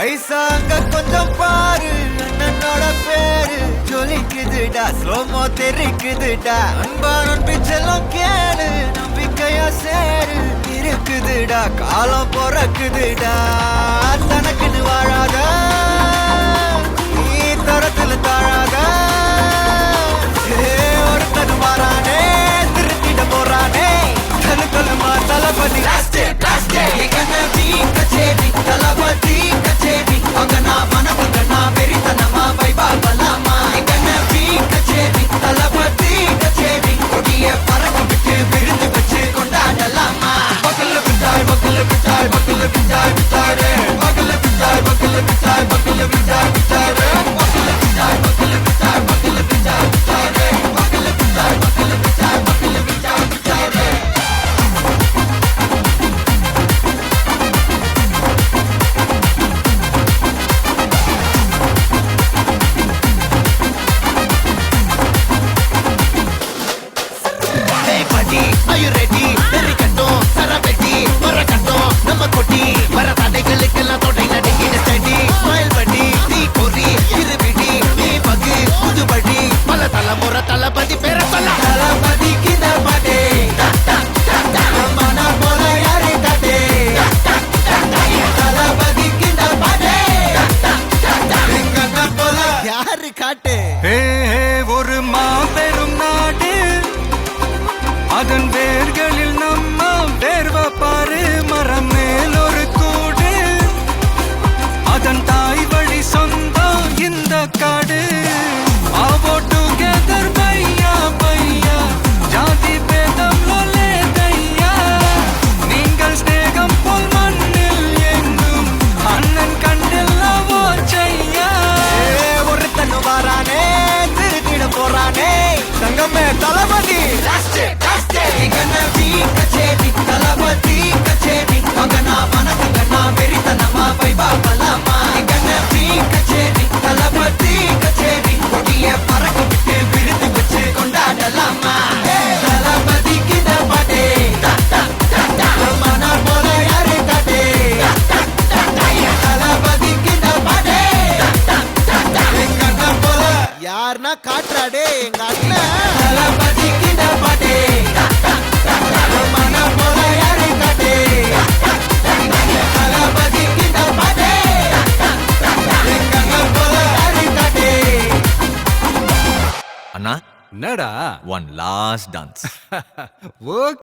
ஐசா அங்க கொஞ்சம் பாரு, அண்ணனோட பேரு ஜொலிக்குதுடா, ஸ்லோமோ தெரிக்குதுடா. அன்பானன் பிச்செல்லாம் கேளு, நம்பிக்கையா சேரு இருக்குதுடா, காலம் பொறக்குதுடா. தனக்குன்னு வாழாத, நீ தரத்துல தாழாத. ஒருத்தன் மாறானே, திருத்திட போறானே, தனுக்கல்லுமா தளபதி. கச்சேரி தளபதி கச்சேரி, அங்க நான் மனவங்க நான் வெறித்தனமா வைபா பலாமா. கச்சேரி தளபதி கச்சேரி, கொடிய பறக்க விட்டு விருந்து வச்சு கொண்டாடலாமா. பக்கல்ல விட்டாய் பக்கல்ல விட்டாய் பக்கல்ல விட்டாய் விட்டாரு, பக்கல்ல விட்டாய் பக்கல்ல விட்டாய் பக்கல்ல விட்டாய் விட்டாரு, பக்கல்ல விட்டாய் பக்கல்ல விட்டாய் பக்கல்ல விட்டாய் விட்டாரு, பக்கல்ல விட்டாய் பக்கல்ல விட்டாய் பக்கல்ல விட்டாய் விட்டாரு. Are you ready? வெறிக்கட்டும் சரவெட்டி வரக்கட்டும் நம்ம கொட்டி வர தடைகளுக்கெல்லாம் தொடை நடுங்கின ஸ்டடி. ஸ்மைல் பண்ணி நீ பொறி இருவிடி நீ பகு புதுபடி, பல தலைமுறை தளபதி பேர சொல்ல. தளபதிக்கு இந்த பாட்டே மனா போல யாரே காட்டே, தளபதிக்கு இந்த பாட்டே எங்க போல யாரு காட்டு. ஒரு மாபெரும் நாடு, அதன் வேர்களில் நம்ம வேர்வ பாரு. மரம் மேல் ஒரு கூடு, அதன் தாய் வழி சொந்தம் இந்த காடு. ஆவோ டுகெதர் பையா பையா, ஜாதி பேதம் லோலே தையா. நீங்கள் ஸ்நேகம் போல் மண்ணில் எங்கும் அண்ணன் கண்டெல்லவோ செய்யா. ஒருத்தன் வாரானே, திருத்திட போறானே, தங்கமே தளபதி. கச்சேரி தளபதி கச்சேரி, அங்க நான் மனசங்க நான் வெறித்தனமா வைபா பலாமா. கச்சேரி தளபதி கச்சேரி, கொடிய பறக்க விட்டு விருந்து வச்சு கொண்டாடலாமா. தளபதிக்கு இந்த பாட்டே மனா போல யாரு காட்டே, தளபதிக்கு இந்த பாட்டே எங்க அண்ணன் போல யாருன்னா காட்டுறாடே எங்க அண்ணன். தளபதிக்கு இந்த பாட்டே மனா போல யாரு காட்டே, தளபதிக்கு இந்த பாட்டே எங்க அண்ணன் போல யாரு காட்டே. அண்ணா என்னடா ஒன் லாஸ்ட் டான்ஸ். ஓகே.